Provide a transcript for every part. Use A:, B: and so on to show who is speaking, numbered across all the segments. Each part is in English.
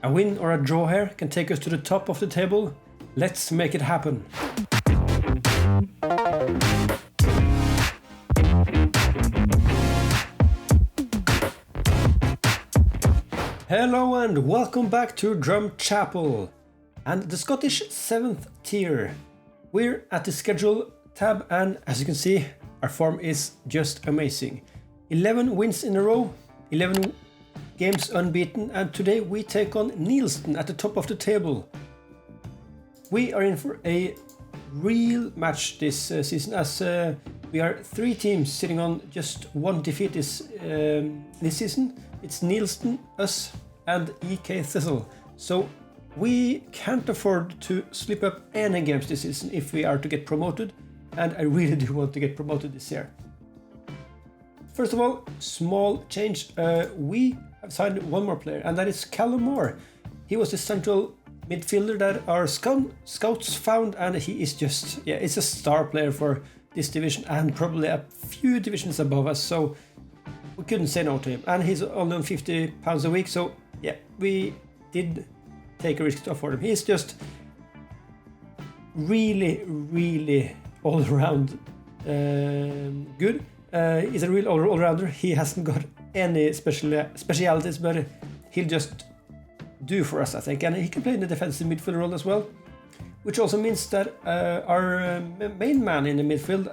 A: A win or a draw here can take us to the top of the table. Let's make it happen. Hello and welcome back to Drumchapel and the Scottish 7th tier. We're at the schedule tab and as you can see, our form is just amazing. 11 wins in a row, 11 games unbeaten, and today we take on Neilston at the top of the table. We are in for a real match this season as we are 3 teams sitting on just 1 defeat this season. It's Neilston, us and EK Thistle. So we can't afford to slip up any games this season if we are to get promoted, and I really do want to get promoted this year. First of all, small change. We have signed one more player, and that is Callum Moore. He was the central midfielder that our scouts found, and he is just, it's a star player for this division and probably a few divisions above us, so we couldn't say no to him. And he's only on £50 a week, so yeah, we did take a risk to afford him. He's just really all around good. He's a real all-rounder. He hasn't got any specialities, but he'll just do for us, I think. And he can play in the defensive midfield role as well, which also means that our main man in the midfield,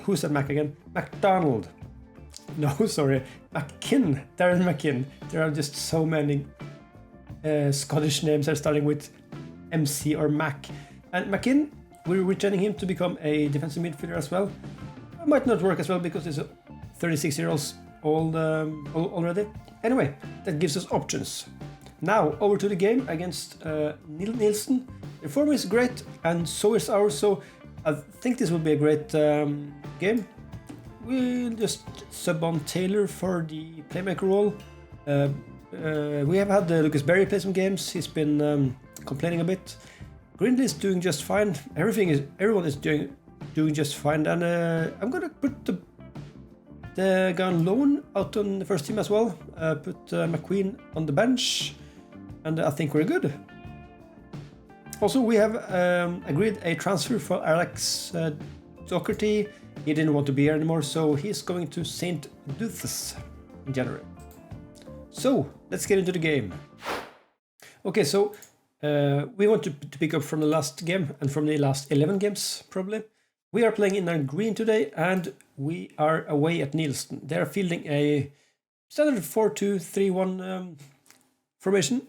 A: who's that Mac again? MacDonald. No, sorry, Darren McKinn. There are just so many Scottish names that are starting with MC or Mac. And McKinn, we're returning him to become a defensive midfielder as well. It might not work as well because he's a 36-year-old old already. Anyway, that gives us options. Now over to the game against Neilston. The form is great and so is ours, so I think this will be a great game. We'll just sub on Taylor for the playmaker role. We have had Lucas Berry play some games. He's been complaining a bit. Grindley is doing just fine. Everyone is doing just fine, and I'm gonna put the guy on loan out on the first team as well. Put McQueen on the bench, and I think we're good. Also, we have agreed a transfer for Alex Doherty. He didn't want to be here anymore, so he's going to St. Duths in January. So let's get into the game. Okay, so we want to pick up from the last game and from the last 11 games, probably. We are playing in our green today, and we are away at Neilston. They are fielding a standard 4-2-3-1 formation,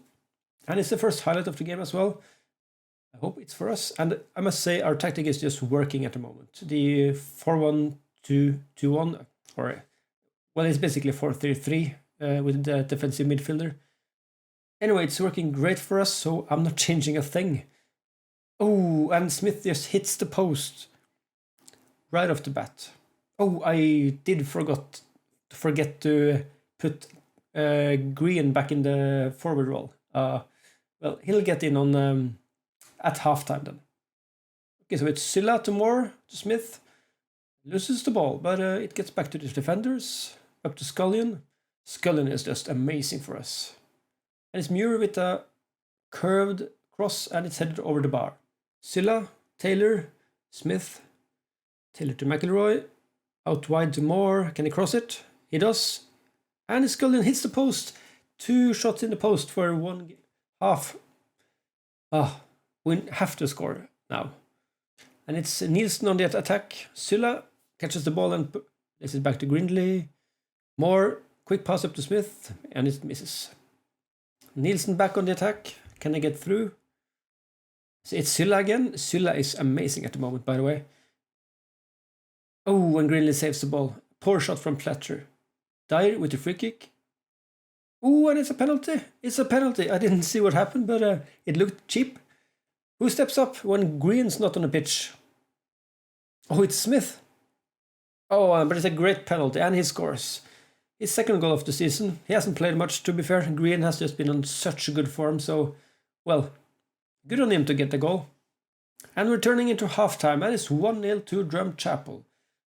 A: and it's the first highlight of the game as well. I hope it's for us, and I must say our tactic is just working at the moment. The 4-1-2-2-1, or well, it's basically 4-3-3 with the defensive midfielder. Anyway, it's working great for us, so I'm not changing a thing. Oh, and Smith just hits the post right off the bat. Oh, I did forget to put Green back in the forward role. Well, he'll get in on at halftime then. Okay, so it's Silla to Moore to Smith. Loses the ball, but it gets back to the defenders. Up to Scullion. Scullion is just amazing for us. And it's Muir with a curved cross, and it's headed over the bar. Silla, Taylor, Smith, Taylor to McIlroy, out wide to Moore. Can he cross it? He does. And Scullion hits the post. 2 shots in the post for 1.5. We have to score now. And it's Neilston on the attack. Silla catches the ball and plays it back to Grindley. Moore, quick pass up to Smith, and it misses. Neilston back on the attack. Can I get through? So it's Silla again. Silla is amazing at the moment, by the way. Oh, and Grindley saves the ball. Poor shot from Fletcher. Dyer with the free kick. Oh, and it's a penalty. It's a penalty. I didn't see what happened, but it looked cheap. Who steps up when Green's not on the pitch? Oh, it's Smith. Oh, but it's a great penalty, and he scores. His second goal of the season. He hasn't played much, to be fair. Green has just been on such a good form, so, well, good on him to get the goal. And we're turning into halftime, and it's 1-0 to Drumchapel.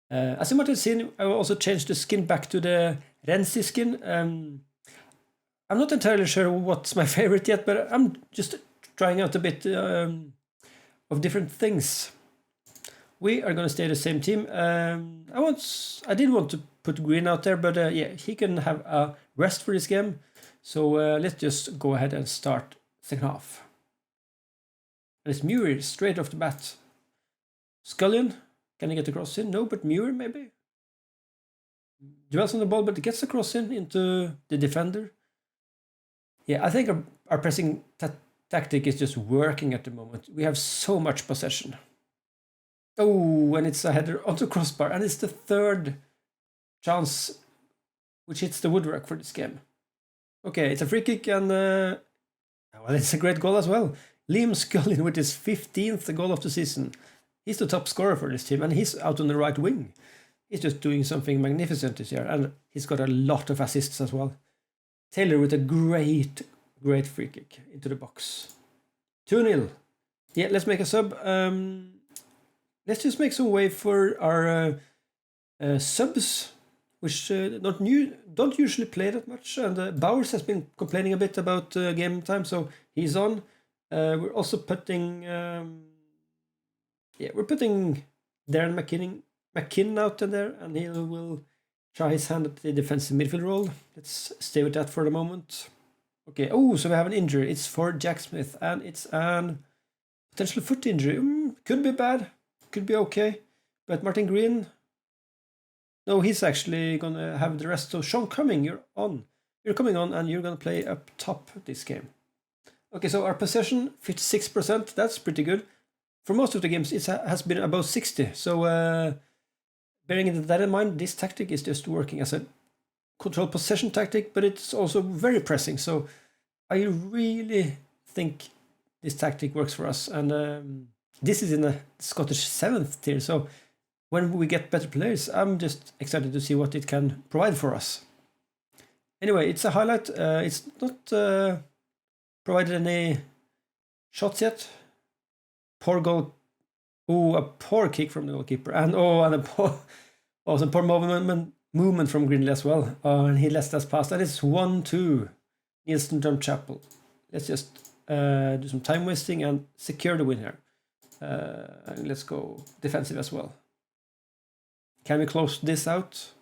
A: As you might have seen, I also changed the skin back to the Renzi skin. I'm not entirely sure what's my favorite yet, but I'm just trying out a bit of different things. We are going to stay the same team. I did want to put Green out there, but yeah, he can have a rest for this game. So let's just go ahead and start second half. And it's Muir straight off the bat. Scullion, can he get the cross in? No, but Muir maybe. Dwells on the ball, but gets the cross in into the defender. Yeah, I think our pressing tactic is just working at the moment. We have so much possession. Oh, and it's a header onto crossbar, and it's the third chance which hits the woodwork for this game. Okay, it's a free kick, and well, it's a great goal as well. Liam Scullion with his 15th goal of the season. He's the top scorer for this team, and he's out on the right wing. He's just doing something magnificent this year, and he's got a lot of assists as well. Taylor with a great free kick into the box. 2-0. Yeah, let's make a sub. Let's just make some way for our subs, which don't usually play that much. And Bowers has been complaining a bit about game time, so he's on. We're also putting, we're putting Darren McKinnon out in there, and he will try his hand at the defensive midfield role. Let's stay with that for the moment. Okay. Oh, so we have an injury. It's for Jack Smith, and it's an potential foot injury. Could be bad. Could be okay, but Martin Green, no, he's actually gonna have the rest. So Sean Cumming, you're coming on, and you're gonna play up top this game. Okay, so our possession 56%. That's pretty good. For most of the games, it has been about 60. So bearing that in mind, this tactic is just working as a control possession tactic, but it's also very pressing. So I really think this tactic works for us, and this is in the Scottish 7th tier, so when we get better players, I'm just excited to see what it can provide for us. Anyway, it's a highlight. It's not provided any shots yet. Poor goal. Oh, a poor kick from the goalkeeper, and some poor movement from Greenley as well. And he lets us pass. That is 1-2. Neilston Drumchapel. Let's just do some time wasting and secure the win here. And let's go defensive as well. Can we close this out?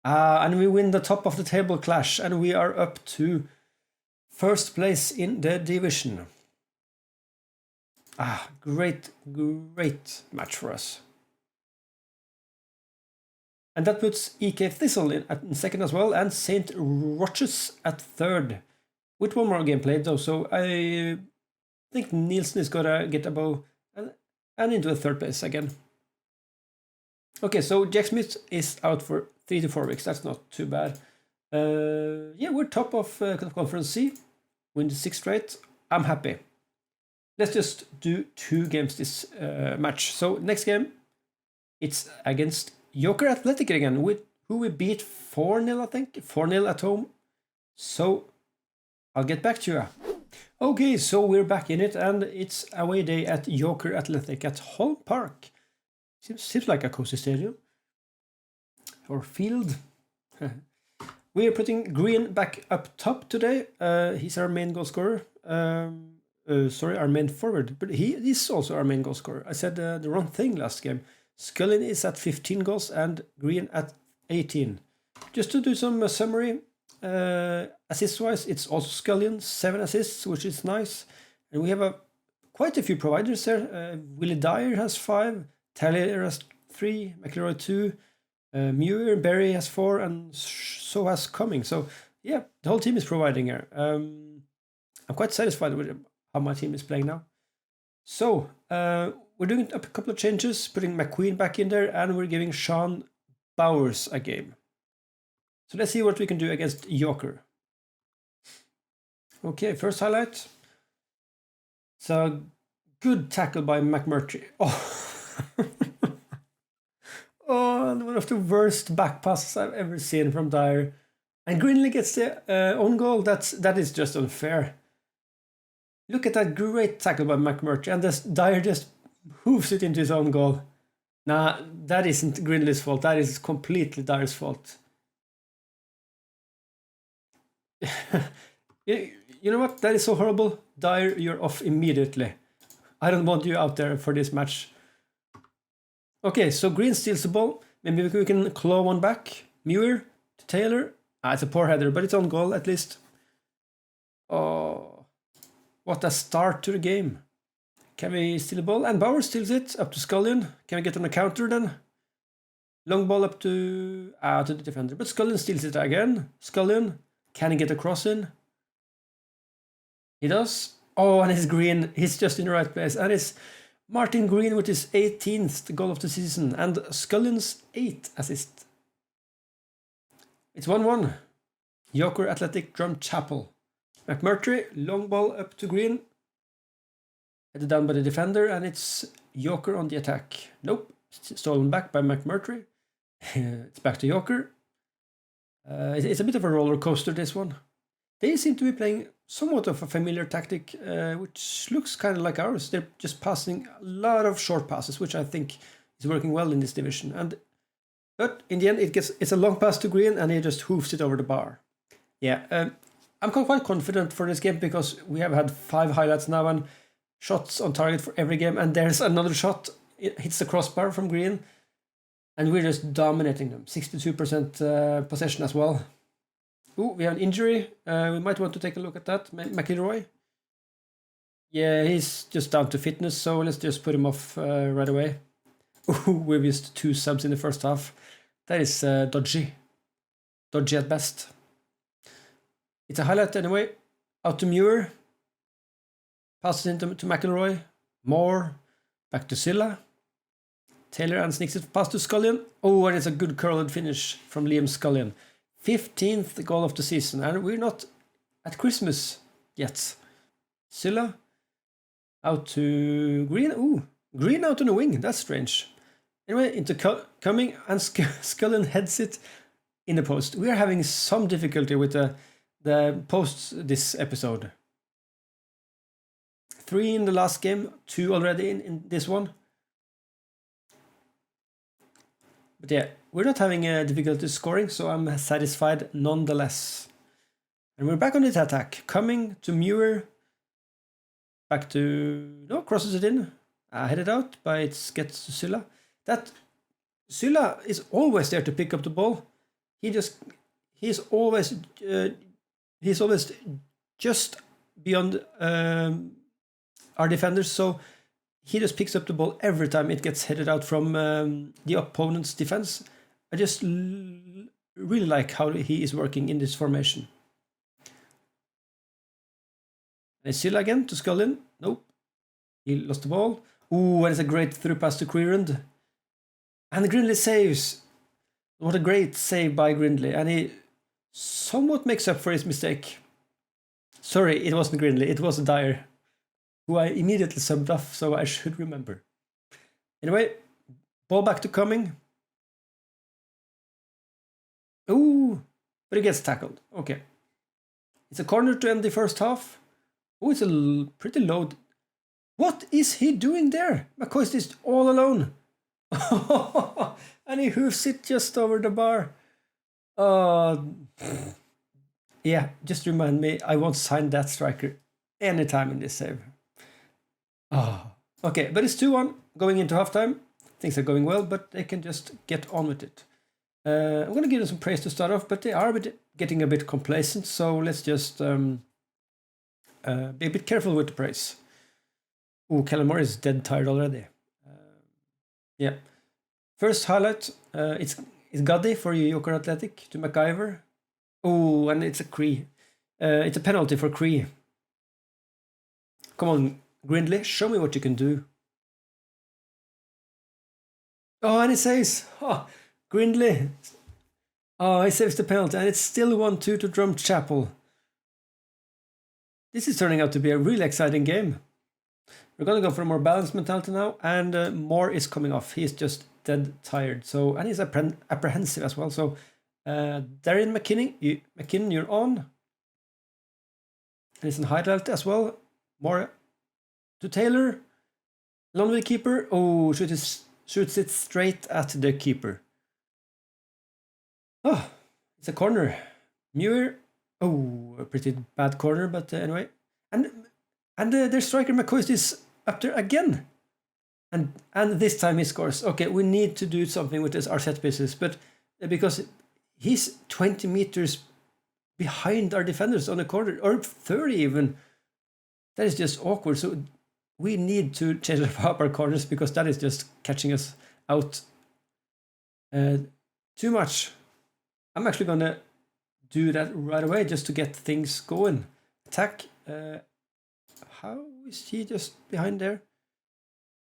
A: And we win the top of the table clash, and we are up to first place in the division. Great match for us. And that puts EK Thistle in second as well, and St. Roches at third. With one more game played though, so I think Neilston is gonna get above and into the third place again. Okay, so Jack Smith is out for 3 to 4 weeks. That's not too bad. Yeah, we're top of Conference C. Win the 6th straight. I'm happy. Let's just do 2 games this match. So next game, it's against Joker Athletic again, who we beat 4-0, I think. 4-0 at home. So I'll get back to you. Okay, so we're back in it, and it's away day at Joker Athletic at Holm Park. Seems like a cozy stadium. Or field. We are putting Green back up top today. He's our main goal scorer. Our main forward. But he is also our main goal scorer. I said the wrong thing last game. Scullion is at 15 goals and Green at 18. Just to do some summary. Assist-wise, it's also Scullion, 7 assists, which is nice. And we have quite a few providers there. Willie Dyer has 5, Taylor has 3, McLeroy 2, Muir, Berry has 4, and so has Cumming. So, yeah, the whole team is providing here. I'm quite satisfied with how my team is playing now. So, we're doing a couple of changes, putting McQueen back in there, and we're giving Sean Bowers a game. So let's see what we can do against Joker. Okay, first highlight. It's a good tackle by McMurtry. One of the worst back passes I've ever seen from Dyer. And Greenley gets the own goal. That is just unfair. Look at that great tackle by McMurtry, and Dyer just hooves it into his own goal. Nah, that isn't Greenley's fault. That is completely Dyer's fault. You know what? That is so horrible. Dyer, you're off immediately. I don't want you out there for this match. Okay, so Green steals the ball. Maybe we can claw one back. Muir to Taylor. It's a poor header, but it's on goal at least. Oh, what a start to the game. Can we steal the ball? And Bauer steals it up to Scullion. Can we get on a counter then? Long ball up to the defender. But Scullion steals it again. Scullion, can he get a cross in? He does. Oh, and it's Green. He's just in the right place. And it's Martin Green with his 18th goal of the season. And Scullion's 8th assist. It's 1-1. Yoker Athletic Drumchapel. McMurtry, long ball up to Green. Headed down by the defender, and it's Yoker on the attack. Nope, stolen back by McMurtry. It's back to Yoker. It's a bit of a roller coaster, this one. They seem to be playing somewhat of a familiar tactic, which looks kind of like ours. They're just passing a lot of short passes, which I think is working well in this division. But in the end, it's a long pass to Green, and he just hoofs it over the bar. Yeah, I'm quite confident for this game because we have had 5 highlights now and shots on target for every game, and there's another shot. It hits the crossbar from Green, and we're just dominating them. 62% possession as well. Ooh, we have an injury. We might want to take a look at that. McIlroy. Yeah, he's just down to fitness, so let's just put him off right away. Ooh, we've used 2 subs in the first half. That is dodgy. Dodgy at best. It's a highlight anyway. Out to Muir. Passes into to McIlroy. Moore. Back to Silla. Taylor and sneaks it past to Scullion. Oh, and it's a good curled finish from Liam Scullion. 15th goal of the season. And we're not at Christmas yet. Silla. Out to Green. Ooh, Green out on the wing. That's strange. Anyway, into coming, and Scullion heads it in the post. We are having some difficulty with the posts this episode. 3 in the last game, 2 already in this one. But yeah, we're not having difficulty scoring, so I'm satisfied nonetheless. And we're back on the attack. Coming to Muir. Back to... No, crosses it in. Headed out, but it gets to Silla. That Silla is always there to pick up the ball. He's always just beyond our defenders, so he just picks up the ball every time it gets headed out from the opponent's defense. I just really like how he is working in this formation. And Silla again to Scullion. Nope. He lost the ball. Ooh, and it's a great through pass to Quirand. And Grindley saves. What a great save by Grindley. And he somewhat makes up for his mistake. Sorry, it wasn't Grindley. It was Dyer, who I immediately subbed off, so I should remember. Anyway, ball back to Cumming. Ooh, but he gets tackled. Okay. It's a corner to end the first half. Oh, it's a pretty low... What is he doing there? McCoy is all alone. And he hoofs it just over the bar. Yeah, just remind me, I won't sign that striker anytime in this save. Okay, but it's 2-1 going into halftime. Things are going well, but they can just get on with it. I'm going to give them some praise to start off, but they are getting a bit complacent, so let's just be a bit careful with the praise. Oh, Kellamore is dead tired already. Yeah. First highlight, it's Gaddy for Yoker Athletic to MacGyver. Oh, and it's a Cree. It's a penalty for Cree. Come on, Grindley, show me what you can do. Oh, and he saves. Oh, Grindley. Oh, he saves the penalty, and it's still 1-2 to Drumchapel. This is turning out to be a really exciting game. We're going to go for a more balanced mentality now, and Moore is coming off. He's just dead tired, so, and he's apprehensive as well. So, Darren McKinnon, you're on. And it's in hideout as well. Moore to Taylor. Along with the keeper. Oh, shoots it straight at the keeper. Oh, it's a corner. Muir. Oh, a pretty bad corner, but anyway. And their striker McCoy is up there again. And this time he scores. Okay, we need to do something with our set pieces, but because he's 20 meters behind our defenders on the corner, or 30 even. That is just awkward. So we need to change up our corners because that is just catching us out too much. I'm actually gonna do that right away just to get things going. Attack. How is he just behind there?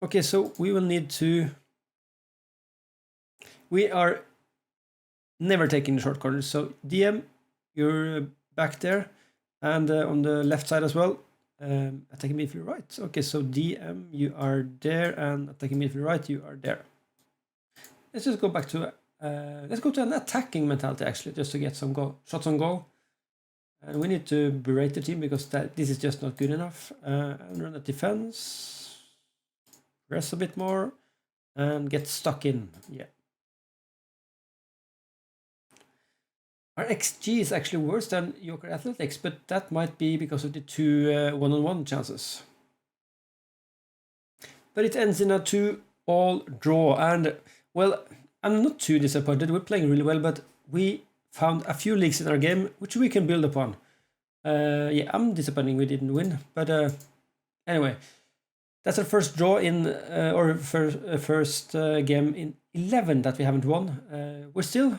A: Okay, so we will need to... We are never taking the short corners. So DM, you're back there. And on the left side as well. Attacking midfield right. Okay, so DM, you are there. And attacking midfield right, you are there. Let's just go back to... let's go to an attacking mentality actually, just to get some shots on goal. And we need to berate the team because this is just not good enough. And run at defense. Press a bit more. And get stuck in. Yeah. Our XG is actually worse than Joker Athletics, but that might be because of the two one-on-one chances. But it ends in a 2-all draw. And, well, I'm not too disappointed. We're playing really well, but we found a few leaks in our game, which we can build upon. Yeah, I'm disappointed we didn't win. But anyway, that's our first draw in, or first game in 11 that we haven't won. We're still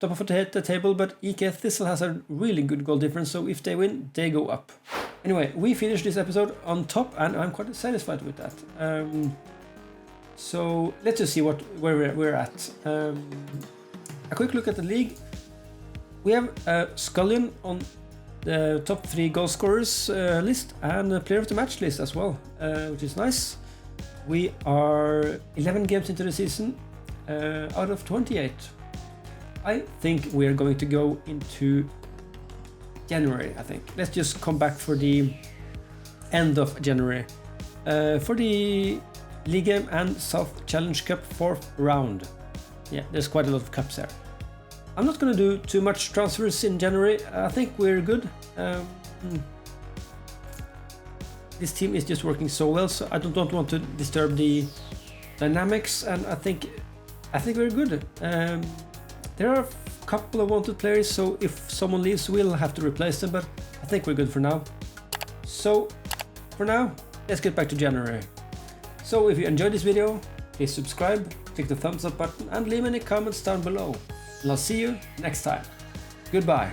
A: top of the table, but EK Thistle has a really good goal difference, so if they win, they go up. Anyway, we finished this episode on top, and I'm quite satisfied with that. So let's just see where we're at. A quick look at the league. We have Scullion on the top 3 goal scorers list and a player of the match list as well, which is nice. We are 11 games into the season out of 28. I think we're going to go into January, I think. Let's just come back for the end of January. For the League Game and South Challenge Cup 4th round. Yeah, there's quite a lot of cups there. I'm not going to do too much transfers in January. I think we're good. This team is just working so well, so I don't want to disturb the dynamics, and I think we're good. There are a couple of wanted players, so if someone leaves, we'll have to replace them, but I think we're good for now. So, for now, let's get back to January. So, if you enjoyed this video, please subscribe, click the thumbs up button, and leave any comments down below. And I'll see you next time. Goodbye.